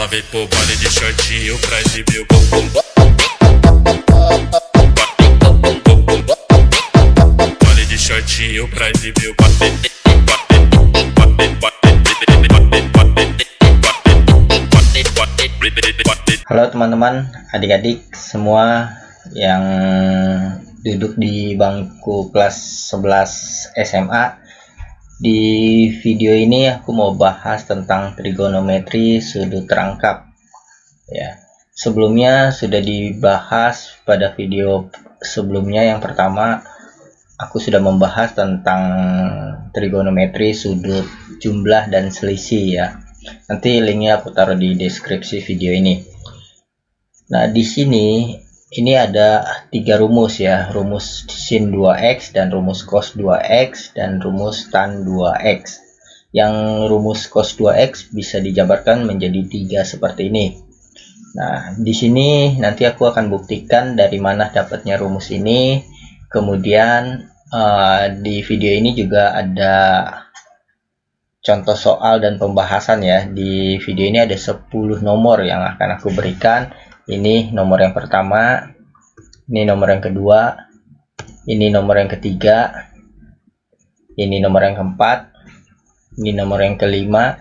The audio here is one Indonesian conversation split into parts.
Ela veio pro baile de shortinho pra exibir o bumbum. Baile de shortinho pra exibir o Halo teman-teman, adik-adik semua yang duduk di bangku kelas 11 SMA. Di video ini aku mau bahas tentang trigonometri sudut rangkap. Ya, sebelumnya sudah dibahas pada video sebelumnya. Yang pertama, aku sudah membahas tentang trigonometri sudut jumlah dan selisih ya. Nanti linknya aku taruh di deskripsi video ini. Nah, di sini ini ada 3 rumus ya, rumus sin 2x dan rumus cos 2x dan rumus tan 2x. Yang rumus cos 2x bisa dijabarkan menjadi 3 seperti ini. Nah, di sini nanti aku akan buktikan dari mana dapatnya rumus ini. Kemudian di video ini juga ada contoh soal dan pembahasan ya. Di video ini ada 10 nomor yang akan aku berikan. Ini nomor yang pertama, ini nomor yang kedua, ini nomor yang ketiga, ini nomor yang keempat, ini nomor yang kelima,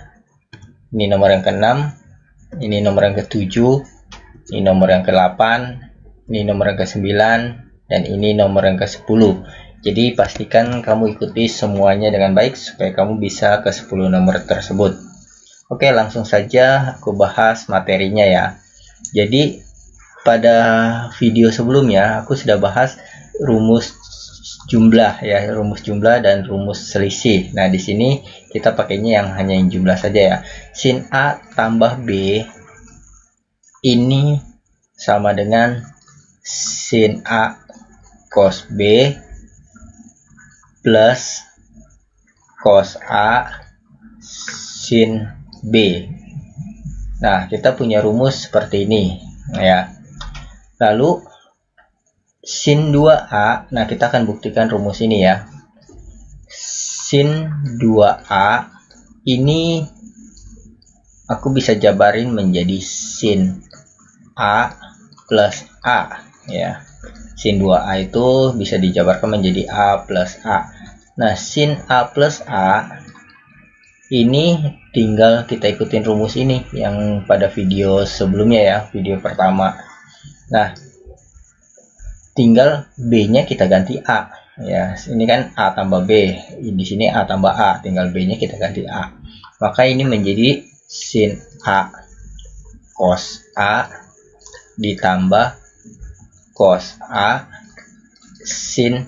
ini nomor yang keenam, ini nomor yang ketujuh, ini nomor yang ke-8, ini nomor yang ke-9, dan ini nomor yang ke-10. Jadi pastikan kamu ikuti semuanya dengan baik supaya kamu bisa ke 10 nomor tersebut. Oke, langsung saja aku bahas materinya ya. Jadi pada video sebelumnya aku sudah bahas rumus jumlah ya, rumus jumlah dan rumus selisih. Nah, di sini kita pakainya yang hanya yang jumlah saja ya. Sin A tambah B ini sama dengan sin A cos B plus cos A sin B. Nah, kita punya rumus seperti ini ya. Lalu sin 2A, nah kita akan buktikan rumus ini ya. Sin 2A ini aku bisa jabarin menjadi sin A plus A ya. Sin 2A itu bisa dijabarkan menjadi A plus A. Nah, sin A plus A ini tinggal kita ikutin rumus ini yang pada video sebelumnya ya, video pertama. Nah, tinggal B-nya kita ganti A ya. Ini kan A tambah B, di sini A tambah A, tinggal B-nya kita ganti A. Maka ini menjadi sin A cos A ditambah cos A sin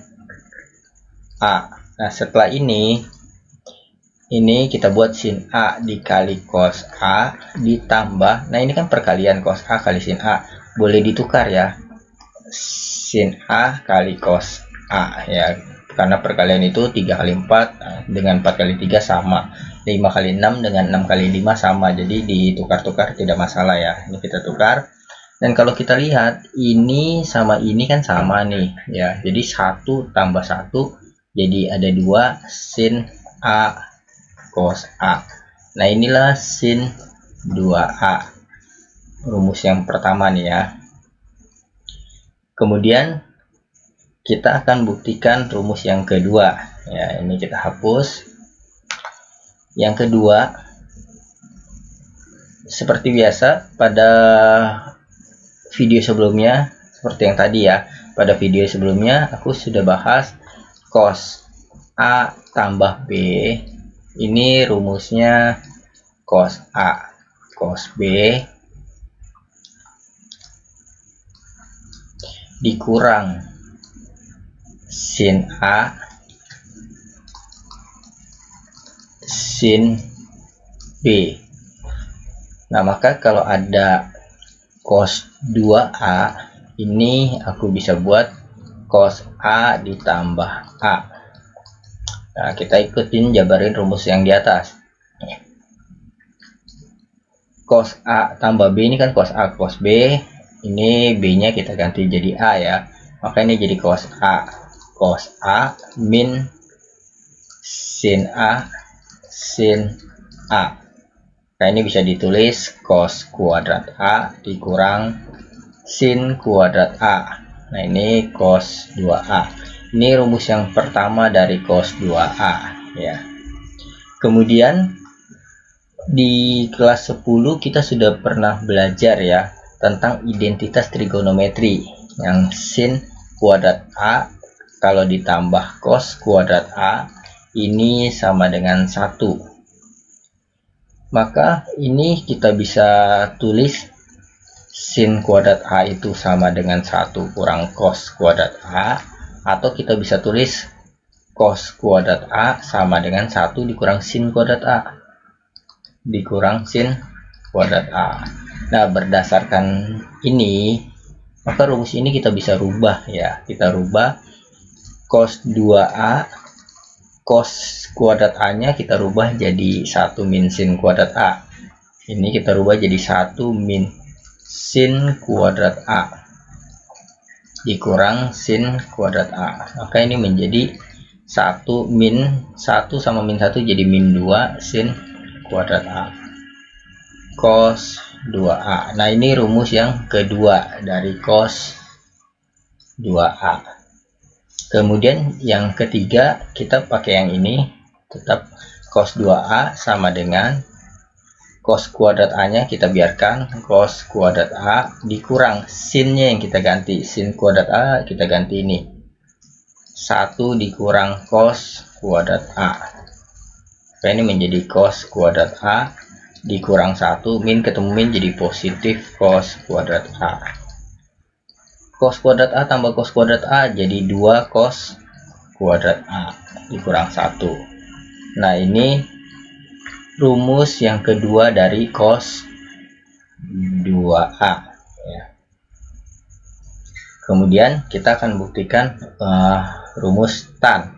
A. Nah, setelah ini kita buat sin A dikali cos A ditambah, nah ini kan perkalian cos A kali sin A, boleh ditukar ya, sin A kali cos A ya, karena perkalian itu 3 kali 4 dengan 4 kali 3 sama, 5 kali 6 dengan 6 kali 5 sama, jadi ditukar-tukar tidak masalah ya. Ini kita tukar, dan kalau kita lihat ini sama ini kan sama nih ya, jadi 1 tambah 1 jadi ada 2 sin A cos A. Nah, inilah sin 2A, rumus yang pertama nih ya. Kemudian kita akan buktikan rumus yang kedua ya. Ini kita hapus. Yang kedua, seperti biasa pada video sebelumnya, seperti yang tadi ya, pada video sebelumnya aku sudah bahas cos A tambah B. Ini rumusnya cos A cos B dikurang sin A sin B. Nah, maka kalau ada cos 2A, ini aku bisa buat cos A ditambah A. Nah, kita ikutin jabarin rumus yang di atas. Cos A tambah B ini kan cos A cos B. Ini B-nya kita ganti jadi A ya. Maka ini jadi cos A. Cos A min sin A sin A. Nah, ini bisa ditulis cos kuadrat A dikurang sin kuadrat A. Nah, ini cos 2A. Ini rumus yang pertama dari cos 2A ya. Kemudian di kelas 10 kita sudah pernah belajar ya tentang identitas trigonometri yang sin kuadrat A kalau ditambah cos kuadrat A ini sama dengan 1. Maka ini kita bisa tulis sin kuadrat A itu sama dengan 1 kurang cos kuadrat A, atau kita bisa tulis cos kuadrat A sama dengan 1 dikurang sin kuadrat A dikurang sin kuadrat A. Nah, berdasarkan ini maka rumus ini kita bisa rubah ya. Kita rubah cos 2A, cos kuadrat A nya kita rubah jadi 1 min sin kuadrat A. Ini kita rubah jadi 1 min sin kuadrat A dikurang sin kuadrat A. Maka ini menjadi 1 min 1 sama min 1 jadi min 2 sin kuadrat A cos 2A. Nah, ini rumus yang kedua dari cos 2A. Kemudian yang ketiga kita pakai yang ini, tetap cos 2A sama dengan cos kuadrat A nya kita biarkan cos kuadrat A dikurang sinnya yang kita ganti, sin kuadrat A kita ganti ini 1 dikurang cos kuadrat A. Nah, ini menjadi cos kuadrat A dikurang 1, min ketemu min jadi positif cos kuadrat A. Cos kuadrat A tambah cos kuadrat A jadi 2 cos kuadrat A dikurang 1. Nah, ini rumus yang kedua dari cos 2A ya. Kemudian kita akan buktikan rumus tan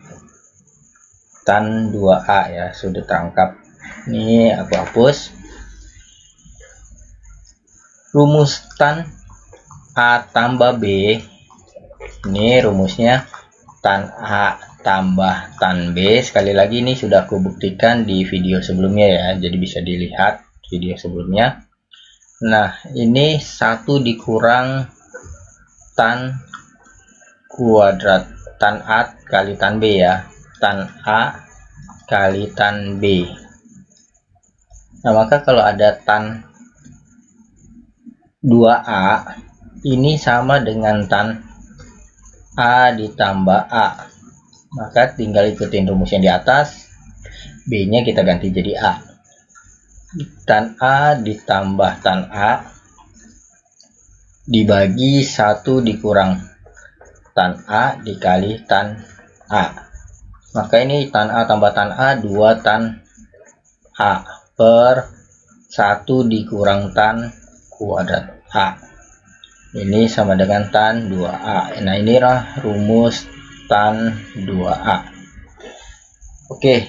2A ya, sudah terangkap. Ini aku hapus. Rumus tan A tambah B, ini rumusnya tan A tambah tan B. Sekali lagi ini sudah aku buktikan di video sebelumnya ya, jadi bisa dilihat video sebelumnya. Nah, ini 1 dikurang tan kuadrat tan A kali tan B ya, tan A kali tan B. Nah, maka kalau ada tan 2A ini sama dengan tan A ditambah A, maka tinggal ikutin rumus yang di atas, B nya kita ganti jadi A. Tan A ditambah tan A dibagi 1 dikurang tan A dikali tan A, maka ini tan A tambah tan A 2 tan A per 1 dikurang tan kuadrat A, ini sama dengan tan 2A. Nah, inilah rumus tan 2A. Oke,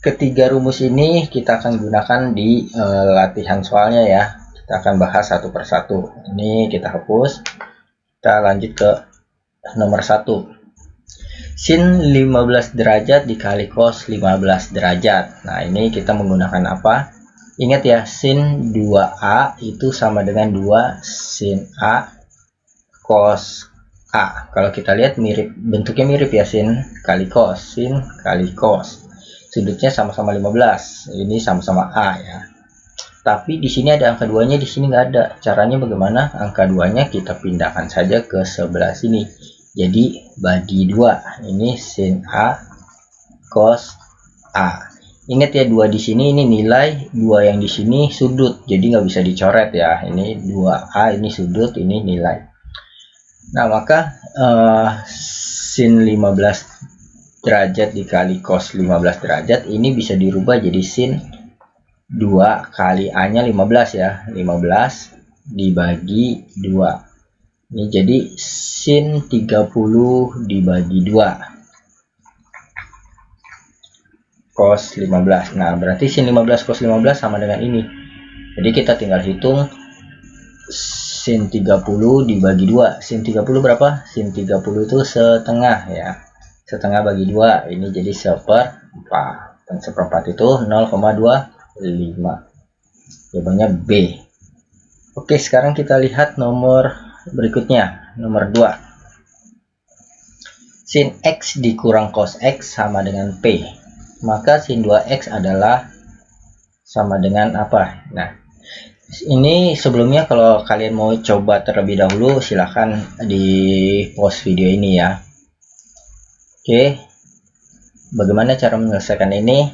ketiga rumus ini kita akan gunakan di latihan soalnya ya. Kita akan bahas satu persatu. Ini kita hapus. Kita lanjut ke nomor 1. Sin 15 derajat dikali cos 15 derajat. Nah, ini kita menggunakan apa? Ingat ya, sin 2A itu sama dengan 2 sin A cos A. Kalau kita lihat mirip, bentuknya mirip ya, sin kali cos, sin kali cos. Sudutnya sama-sama 15. Ini sama-sama A ya. Tapi di sini ada angka 2-nya, di sini nggak ada. Caranya bagaimana? Angka 2-nya kita pindahkan saja ke sebelah sini. Jadi bagi 2. Ini sin A cos A. Ingat ya, 2 di sini ini nilai, 2 yang di sini sudut, jadi nggak bisa dicoret ya. Ini 2A, ini sudut, ini nilai. Nah, maka sin 15 derajat dikali cos 15 derajat ini bisa dirubah jadi sin 2 kali A nya 15 ya, 15 dibagi 2. Ini jadi sin 30 dibagi 2 cos 15. Nah, berarti sin 15 cos 15 sama dengan ini. Jadi kita tinggal hitung sin 30 dibagi 2. Sin 30 berapa? Sin 30 itu setengah ya. Setengah bagi 2. Ini jadi 1/4. Dan 1/4 itu 0,2 5. Jawabannya B. Oke, sekarang kita lihat nomor berikutnya, nomor 2. Sin X dikurang cos X sama dengan P. Maka sin 2X adalah sama dengan apa? Nah, ini sebelumnya kalau kalian mau coba terlebih dahulu, silahkan di pause video ini ya. Oke, bagaimana cara menyelesaikan ini?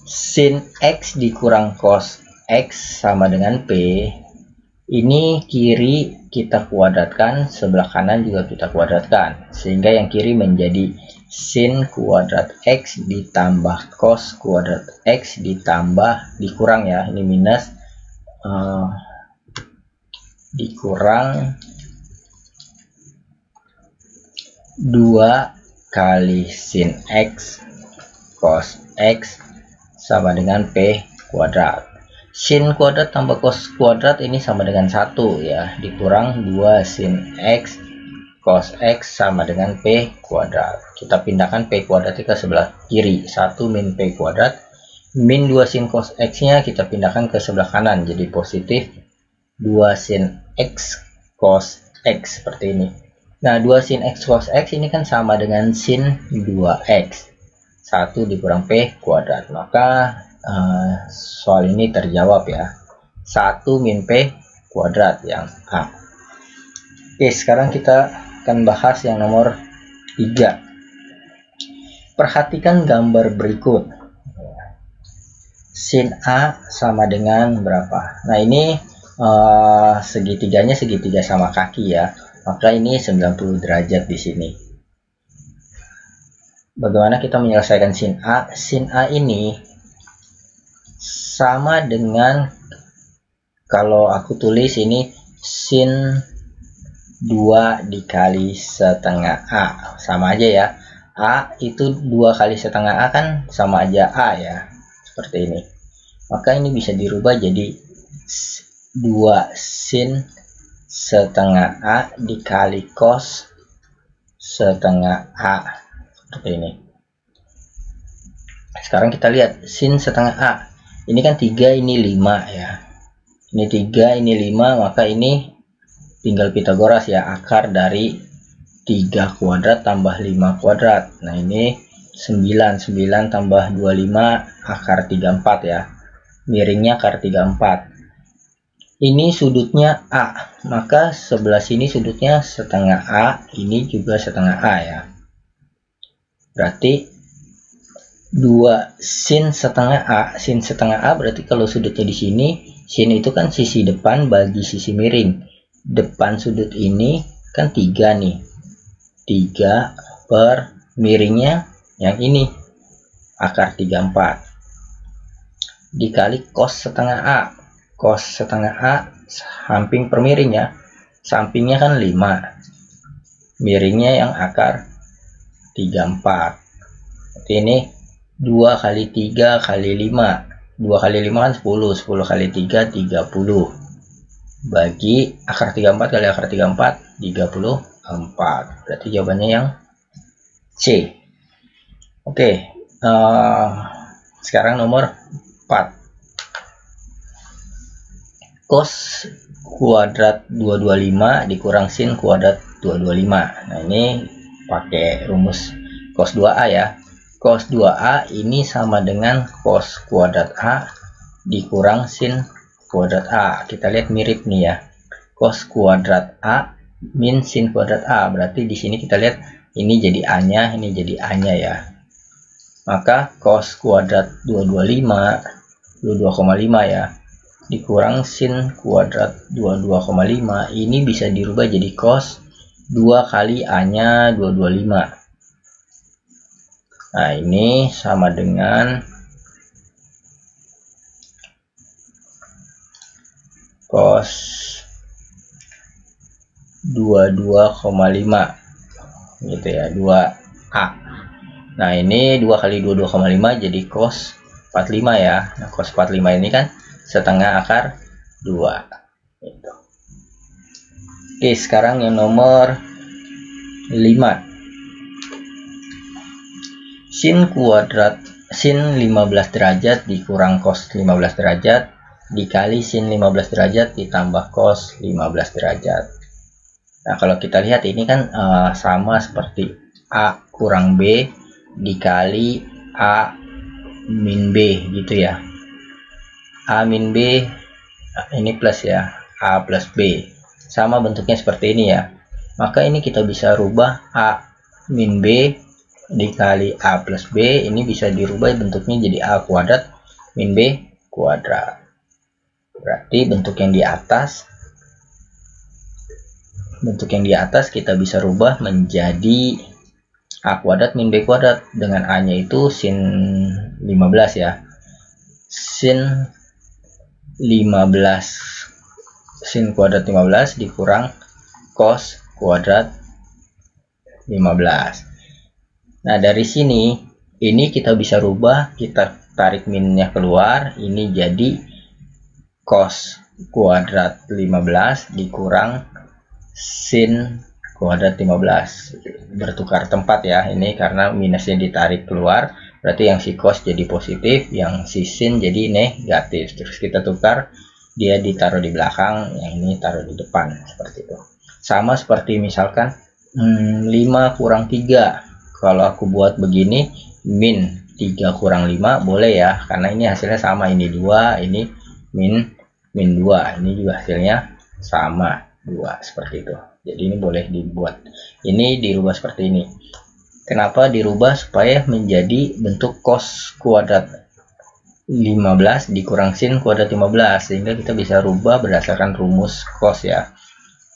Sin X dikurang cos X sama dengan P. Ini kiri kita kuadratkan, sebelah kanan juga kita kuadratkan, sehingga yang kiri menjadi sin kuadrat X ditambah cos kuadrat X ditambah dikurang ya, ini minus dikurang 2 kali sin X cos X sama dengan P kuadrat. Sin kuadrat tambah cos kuadrat ini sama dengan 1 ya, dikurang 2 sin X cos X sama dengan P kuadrat. Kita pindahkan P kuadrat ke sebelah kiri, 1 min P kuadrat, min 2 sin cos X nya kita pindahkan ke sebelah kanan, jadi positif 2 sin X cos X seperti ini. Nah, 2 sin X cos X ini kan sama dengan sin 2X, 1 dikurang P kuadrat. Maka soal ini terjawab ya, 1 min P kuadrat yang A. Oke, sekarang kita akan bahas yang nomor 3. Perhatikan gambar berikut. Sin A sama dengan berapa? Nah, ini segitiganya segitiga sama kaki ya, maka ini 90 derajat di sini. Bagaimana kita menyelesaikan sin A? Sin A ini sama dengan, kalau aku tulis ini sin 2 dikali setengah A, sama aja ya. A itu 2 kali setengah A kan sama aja A ya, seperti ini. Maka ini bisa dirubah jadi 2 sin setengah A dikali cos setengah A, seperti ini. Sekarang kita lihat sin setengah A. Ini kan 3, ini 5 ya. Ini 3, ini 5, maka ini tinggal Pitagoras ya, akar dari 3 kuadrat tambah 5 kuadrat. Nah, ini 9 tambah 25 akar 34 ya. Miringnya akar 34. Ini sudutnya A, maka sebelah sini sudutnya setengah A, ini juga setengah A ya. Berarti 2 sin setengah A, sin setengah A berarti kalau sudutnya di sini, sin itu kan sisi depan bagi sisi miring. Depan sudut ini kan 3 nih, 3 per miringnya yang ini, akar 34, dikali cos setengah A. Cos setengah A samping per miring ya, sampingnya kan 5, miringnya yang akar 34. Berarti ini 2 kali 3 kali 5, 2 kali 5 kan 10, 10 kali 3 30, bagi akar 34 kali akar 34 34. Berarti jawabannya yang C. Oke, sekarang nomor 4. Cos kuadrat 225 dikurang sin kuadrat 225. Nah, ini pakai rumus cos 2A ya. Cos 2A ini sama dengan cos kuadrat A dikurang sin kuadrat A. Kita lihat mirip nih ya. Cos kuadrat A min sin kuadrat A. Berarti di sini kita lihat ini jadi A-nya, ini jadi A-nya ya. Maka cos kuadrat 225, 22,5 ya, dikurang sin kuadrat 22,5, ini bisa dirubah jadi cos 2 kali A-nya 225. Nah, ini sama dengan cos 22,5 gitu ya, 2A. Nah, ini 2 kali 22,5 jadi cos 45 ya. Nah, cos 45 ini kan setengah akar 2 gitu. Oke, sekarang yang nomor 5. Sin kuadrat sin 15 derajat dikurang cos 15 derajat dikali sin 15 derajat ditambah cos 15 derajat. Nah, kalau kita lihat ini kan sama seperti A kurang B dikali A min B gitu ya. A min B ini plus ya, A plus B. Sama bentuknya seperti ini ya. Maka ini kita bisa rubah A min B dikali A plus B. Ini bisa dirubah bentuknya jadi A kuadrat min B kuadrat. Berarti bentuk yang di atas kita bisa rubah menjadi A kuadrat min B kuadrat, dengan A nya itu sin 15 ya, sin kuadrat 15 dikurang cos kuadrat 15. Nah, dari sini ini kita bisa rubah, kita tarik minnya keluar, ini jadi cos kuadrat 15 dikurang sin kuadrat 15. Bertukar tempat ya, ini karena minusnya ditarik keluar, berarti yang si cos jadi positif, yang si sin jadi negatif. Terus kita tukar, dia ditaruh di belakang, yang ini taruh di depan, seperti itu. Sama seperti misalkan 5 kurang 3, kalau aku buat begini, min 3 kurang 5 boleh ya, karena ini hasilnya sama, ini 2, ini min 2, ini juga hasilnya sama 2, seperti itu. Jadi ini boleh dibuat, ini dirubah seperti ini. Kenapa dirubah? Supaya menjadi bentuk cos kuadrat 15 dikurang sin kuadrat 15, sehingga kita bisa rubah berdasarkan rumus cos ya.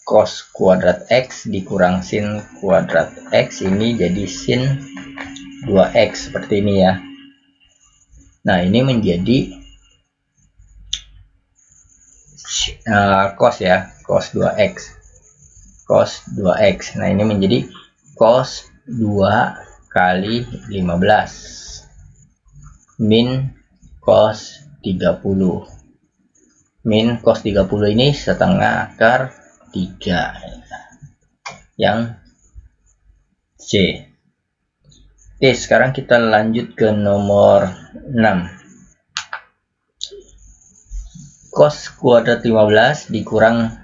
Cos kuadrat X dikurang sin kuadrat X, ini jadi sin 2X seperti ini ya. Nah, ini menjadi cos ya, cos 2X. Cos 2X. Nah, ini menjadi cos 2 kali 15 min cos 30. Min cos 30 ini setengah akar 3 yang C. Oke, sekarang kita lanjut ke nomor 6. Cos kuadrat 15 dikurang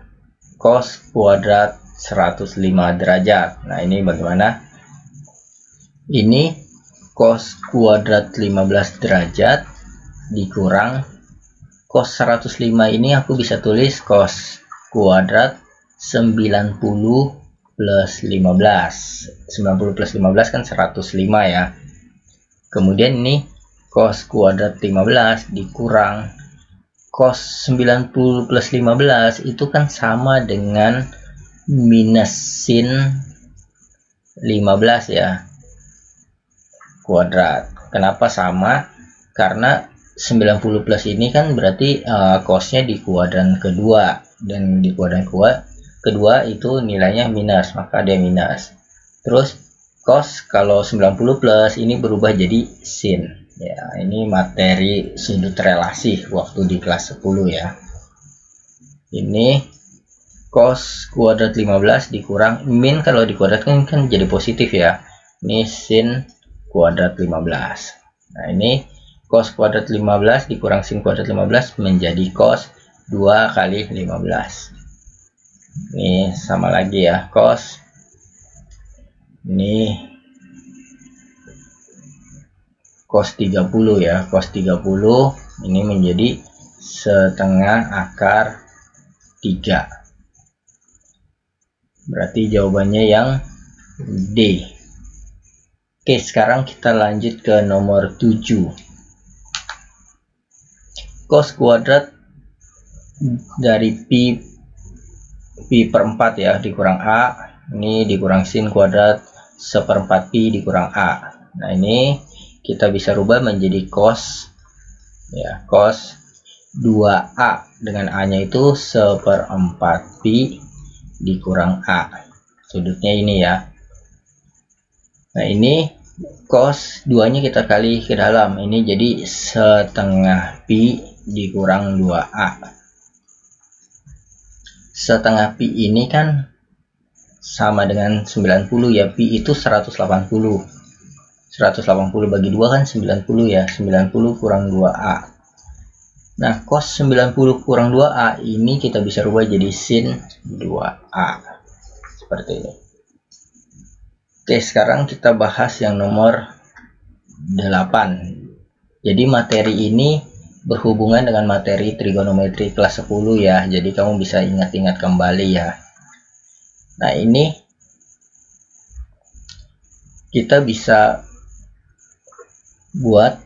cos kuadrat 105 derajat. Nah, ini bagaimana? Ini cos kuadrat 15 derajat dikurang cos 105, ini aku bisa tulis cos kuadrat 90 plus 15. 90 plus 15 kan 105 ya. Kemudian ini cos kuadrat 15 dikurang cos 90 plus 15 itu kan sama dengan minus sin 15 ya, kuadrat. Kenapa sama? Karena 90 plus ini kan berarti cosnya di kuadran kedua, dan di kuadran kedua itu nilainya minus, maka dia minus. Terus cos kalau 90 plus ini berubah jadi sin ya. Ini materi sudut relasi waktu di kelas 10 ya. Ini cos kuadrat 15 dikurang min, kalau dikuadratkan kan jadi positif ya, ini sin kuadrat 15. Nah, ini cos kuadrat 15 dikurang sin kuadrat 15 menjadi cos 2 kali 15. Ini sama lagi ya, cos ini cos 30 ya, cos 30 ini menjadi setengah akar 3. Berarti jawabannya yang D. Oke, sekarang kita lanjut ke nomor 7. Cos kuadrat dari pi per 4 ya dikurang A, ini dikurang sin kuadrat 1/4 pi dikurang A. Nah, ini kita bisa rubah menjadi cos ya, cos 2A, dengan A nya itu 1/4 pi dikurang A, sudutnya ini ya. Nah, ini cos 2 nya kita kali ke dalam, ini jadi setengah pi dikurang 2A. Setengah pi ini kan sama dengan 90 ya, pi itu 180. 180 bagi 2 kan 90 ya. 90 kurang 2A. Nah, cos 90 kurang 2A ini kita bisa rubah jadi sin 2A. Seperti ini. Oke, sekarang kita bahas yang nomor 8. Jadi materi ini berhubungan dengan materi trigonometri kelas 10 ya. Jadi kamu bisa ingat-ingat kembali ya. Nah, ini kita bisa buat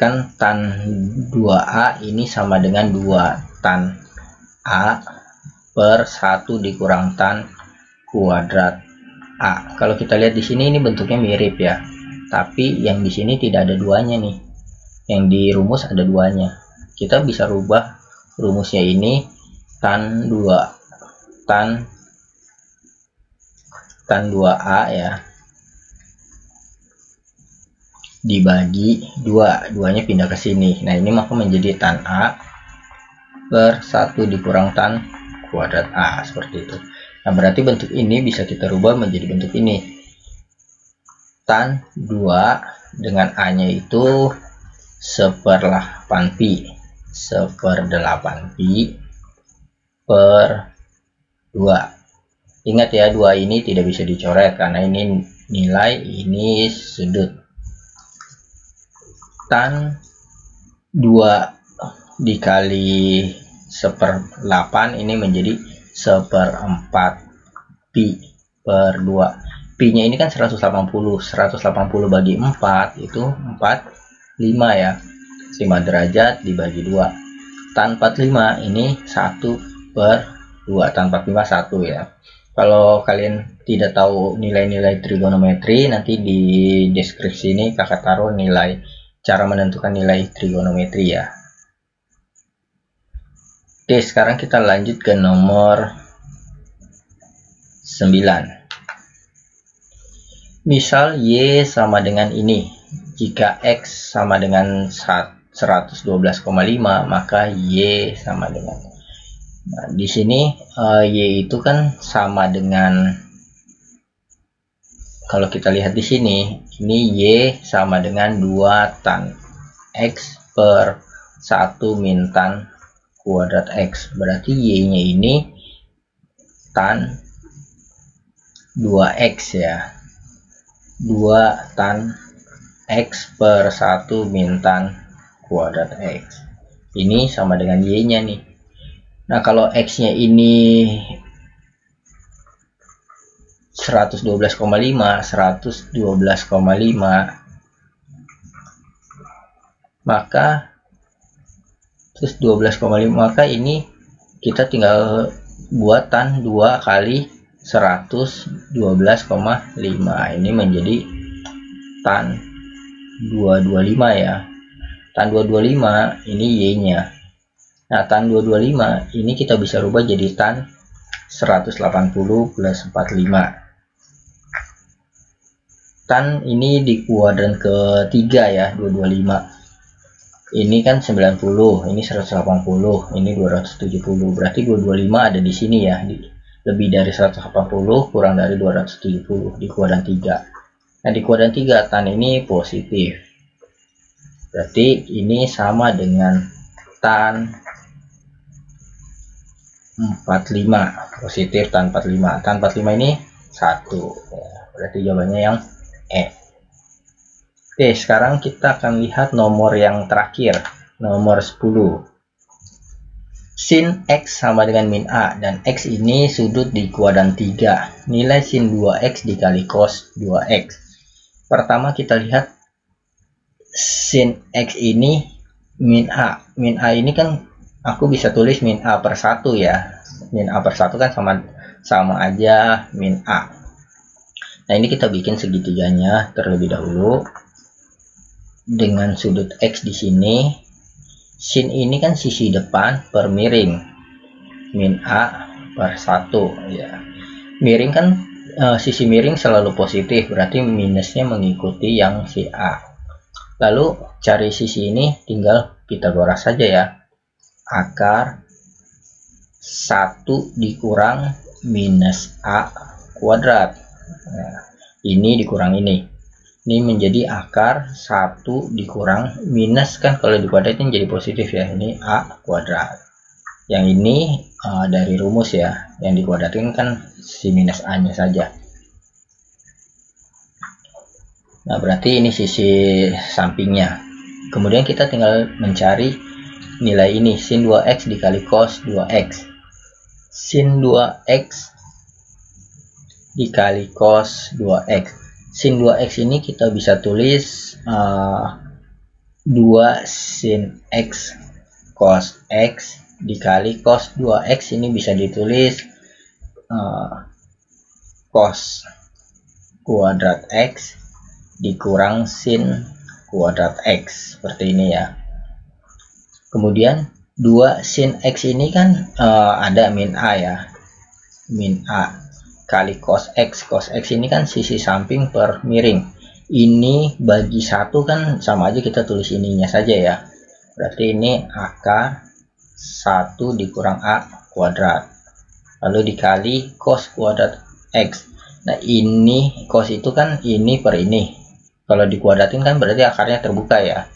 kan tan 2A ini sama dengan 2 tan A per 1 dikurang tan kuadrat A. Kalau kita lihat di sini ini bentuknya mirip ya. Tapi yang di sini tidak ada duanya nih. Yang di rumus ada duanya. Kita bisa rubah rumusnya ini tan 2A ya. Dibagi 2, duanya pindah ke sini. Nah, ini maka menjadi tan A per 1 dikurang tan kuadrat A, seperti itu. Nah, berarti bentuk ini bisa kita rubah menjadi bentuk ini. Tan 2 dengan A-nya itu 1/8pi per 2. Ingat ya, 2 ini tidak bisa dicoret karena ini nilai, ini sudut. Tan 2 dikali 1/8 ini menjadi 1/4pi per 2. Pi nya ini kan 180 bagi 4 itu 45 ya. 5 derajat dibagi 2. Tan 45 ini 1/2. Tan 45 1 ya. Kalau kalian tidak tahu nilai-nilai trigonometri, nanti di deskripsi ini kakak taruh nilai cara menentukan nilai trigonometri ya. Oke, sekarang kita lanjut ke nomor 9. Misal Y sama dengan ini. Jika X sama dengan 112,5, maka Y sama dengan. Nah, di sini Y itu kan sama dengan, kalau kita lihat di sini, ini Y sama dengan 2 tan X per 1 min tan kuadrat X. Berarti Y-nya ini tan 2X ya. 2 tan X per 1 min tan kuadrat X. Ini sama dengan Y-nya nih. Nah, kalau X-nya ini 112,5, maka 112,5, ini kita tinggal buat tan 2 kali 112,5. Ini menjadi tan 225 ya. Tan 225 ini Y-nya. Nah, tan 225 ini kita bisa rubah jadi tan 180 plus 45. Tan ini di kuadran ketiga ya, 225. Ini kan 90, ini 180, ini 270. Berarti 225 ada di sini ya. Lebih dari 180 kurang dari 270 di kuadran 3. Nah, di kuadran 3 tan ini positif. Berarti ini sama dengan tan 45, positif tan 45. Tan 45 ini 1 ya. Berarti jawabannya yang E. Oke, sekarang kita akan lihat nomor yang terakhir, nomor 10. Sin X sama dengan min A, dan X ini sudut di kuadran 3. Nilai sin 2X dikali cos 2X. Pertama kita lihat sin X ini min A. Min A ini kan aku bisa tulis min A per 1 ya. Min A per 1 kan sama aja min A. Nah, ini kita bikin segitiganya terlebih dahulu. Dengan sudut X di sini, sin ini kan sisi depan per miring, min A per 1 ya. Miring kan sisi miring selalu positif, berarti minusnya mengikuti yang si A. Lalu cari sisi ini tinggal Pitagoras saja ya. Akar 1 dikurang minus A kuadrat. Nah, ini dikurang ini. Ini menjadi akar 1 dikurang minus, kan kalau dikuadratin jadi positif ya, ini A kuadrat. Yang ini dari rumus ya, yang dikuadratin kan si minus A nya saja. Nah berarti ini sisi sampingnya. Kemudian kita tinggal mencari nilai ini, sin 2x dikali cos 2x. Sin 2x dikali cos 2x. Sin 2x ini kita bisa tulis 2 sin x cos x dikali cos 2x, ini bisa ditulis cos kuadrat x dikurang sin kuadrat x, seperti ini ya. Kemudian 2 sin x ini kan ada min a ya, min a kali cos x. Cos x ini kan sisi samping per miring, ini bagi 1 kan sama aja, kita tulis ininya saja ya. Berarti ini akar 1 dikurang a kuadrat, lalu dikali cos kuadrat x. Nah ini cos itu kan ini per ini, kalau dikuadratin kan berarti akarnya terbuka ya,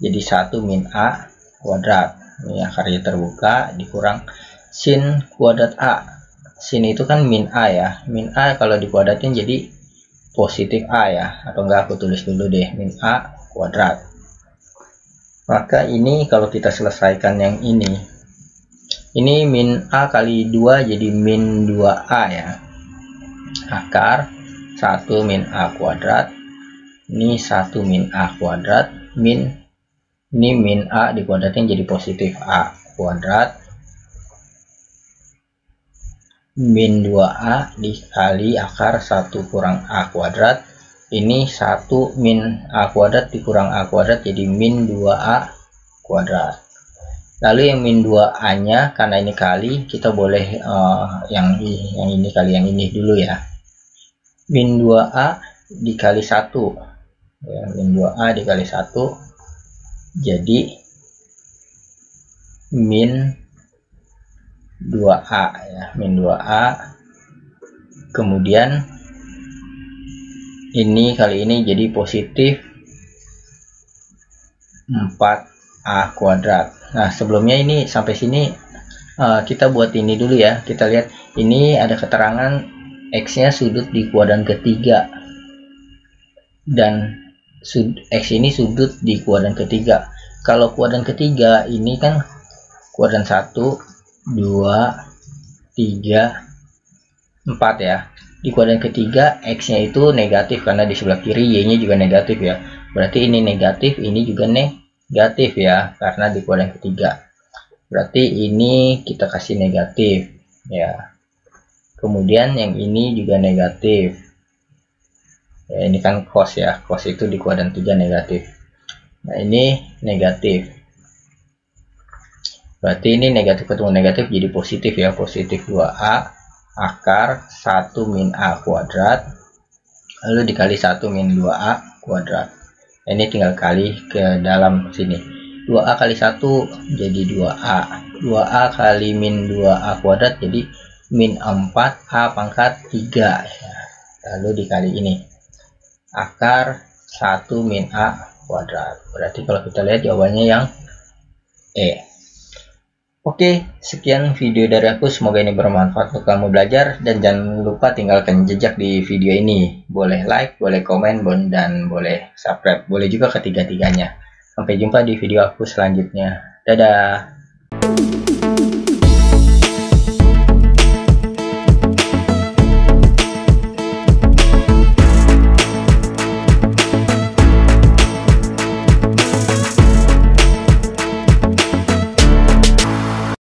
jadi 1 min a kuadrat. Ini akarnya terbuka dikurang sin kuadrat a. Sin itu kan min a ya, min a kalau dikuadratin jadi positif a ya, atau enggak aku tulis dulu deh, min a kuadrat. Maka ini kalau kita selesaikan yang ini min a kali 2 jadi min 2a ya, akar 1 min a kuadrat, ini 1 min a kuadrat, min ini min a dikuadratin jadi positif a kuadrat, min 2a dikali akar 1 kurang a kuadrat, ini 1 min a kuadrat dikurang a kuadrat jadi min 2a kuadrat. Lalu yang min 2a nya karena ini kali, kita boleh yang ini kali yang ini dulu ya, min 2a dikali 1 ya, min 2a dikali 1 jadi min 2a ya, min 2a. Kemudian ini kali ini jadi positif 4a kuadrat. Nah sebelumnya ini sampai sini kita buat ini dulu ya. Kita lihat ini ada keterangan x nya sudut di kuadran ketiga, dan x ini sudut di kuadran ketiga. Kalau kuadran ketiga ini kan kuadran 1 2 3 4 ya. Di kuadran ketiga x nya itu negatif karena di sebelah kiri y nya juga negatif ya, berarti ini negatif, ini juga negatif ya karena di kuadran ketiga, berarti ini kita kasih negatif ya. Kemudian yang ini juga negatif ya, ini kan cos ya, cos itu di kuadran 3 negatif. Nah ini negatif, berarti ini negatif ketemu negatif jadi positif ya, positif 2a akar 1 min a kuadrat lalu dikali 1 min 2a kuadrat. Ini tinggal kali ke dalam sini, 2a kali 1 jadi 2a, 2a kali min 2a kuadrat jadi min 4a pangkat 3 ya. Lalu dikali ini akar 1 min a kuadrat, berarti kalau kita lihat jawabannya yang E. Oke, sekian video dari aku, semoga ini bermanfaat untuk kamu belajar, dan jangan lupa tinggalkan jejak di video ini. Boleh like, boleh komen, dan boleh subscribe, boleh juga ketiga-tiganya. Sampai jumpa di video aku selanjutnya. Dadah.